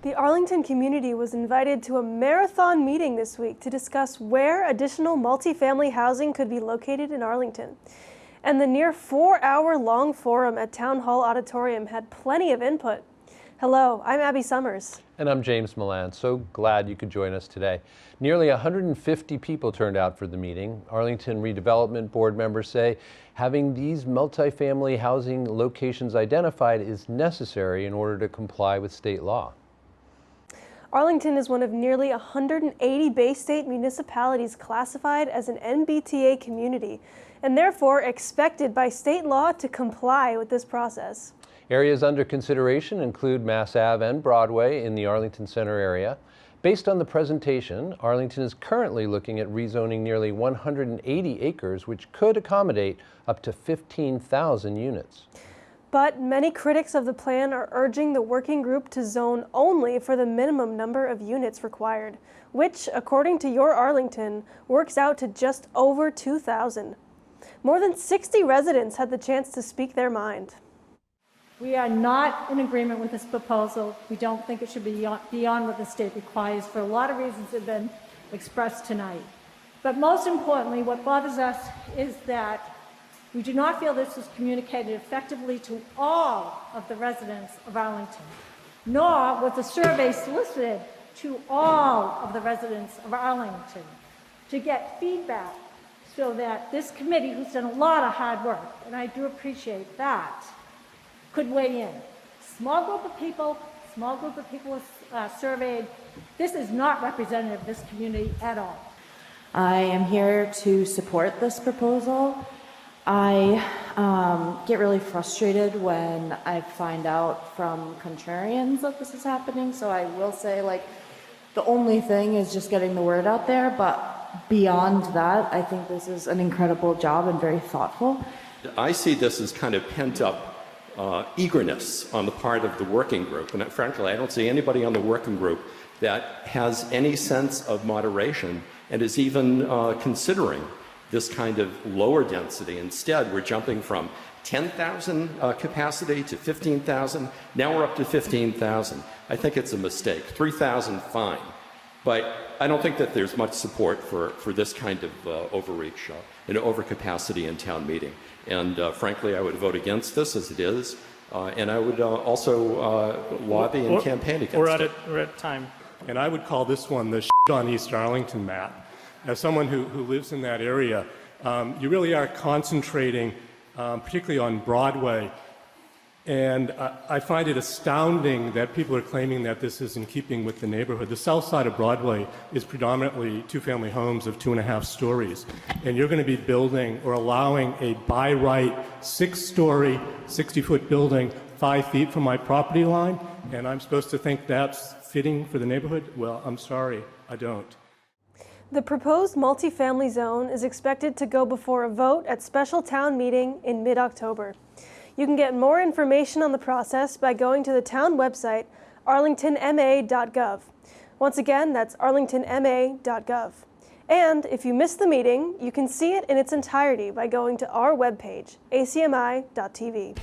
The Arlington community was invited to a marathon meeting this week to discuss where additional multifamily housing could be located in Arlington. And the near 4-hour-long forum at Town Hall Auditorium had plenty of input. Hello, I'm Abby Summers. And I'm James Milan. So glad you could join us today. Nearly 150 people turned out for the meeting. Arlington Redevelopment Board members say having these multifamily housing locations identified is necessary in order to comply with state law. Arlington is one of nearly 180 Bay State municipalities classified as an MBTA community, and therefore expected by state law to comply with this process. Areas under consideration include Mass Ave and Broadway in the Arlington Center area. Based on the presentation, Arlington is currently looking at rezoning nearly 180 acres, which could accommodate up to 15,000 units. But many critics of the plan are urging the working group to zone only for the minimum number of units required, which, according to YourArlington, works out to just over 2,000. More than 60 residents had the chance to speak their mind. We are not in agreement with this proposal. We don't think it should be beyond what the state requires for a lot of reasons that have been expressed tonight. But most importantly, what bothers us is that we do not feel this was communicated effectively to all of the residents of Arlington, nor was the survey solicited to all of the residents of Arlington to get feedback so that this committee, who's done a lot of hard work, and I do appreciate that, could weigh in. Small group of people surveyed. This is not representative of this community at all. I am here to support this proposal. I get really frustrated when I find out from contrarians that this is happening. So I will say, the only thing is just getting the word out there. But beyond that, I think this is an incredible job and very thoughtful. I see this as kind of pent up eagerness on the part of the working group. And frankly, I don't see anybody on the working group that has any sense of moderation and is even considering this kind of lower density. Instead, we're jumping from 10,000 capacity to 15,000. Now we're up to 15,000. I think it's a mistake. 3,000, fine. But I don't think that there's much support for this kind of overreach and overcapacity in town meeting. And frankly, I would vote against this as it is. And I would also lobby and campaign against it. We're at time. And I would call this one the shit on East Arlington map. As someone who lives in that area, you really are concentrating particularly on Broadway. And I find it astounding that people are claiming that this is in keeping with the neighborhood. The south side of Broadway is predominantly two-family homes of 2.5 stories. And you're going to be building or allowing a by right 6-story, 60-foot building 5 feet from my property line. And I'm supposed to think that's fitting for the neighborhood? Well, I'm sorry, I don't. The proposed multifamily zone is expected to go before a vote at special town meeting in mid-October. You can get more information on the process by going to the town website, arlingtonma.gov. Once again, that's arlingtonma.gov. And if you missed the meeting, you can see it in its entirety by going to our webpage, acmi.tv.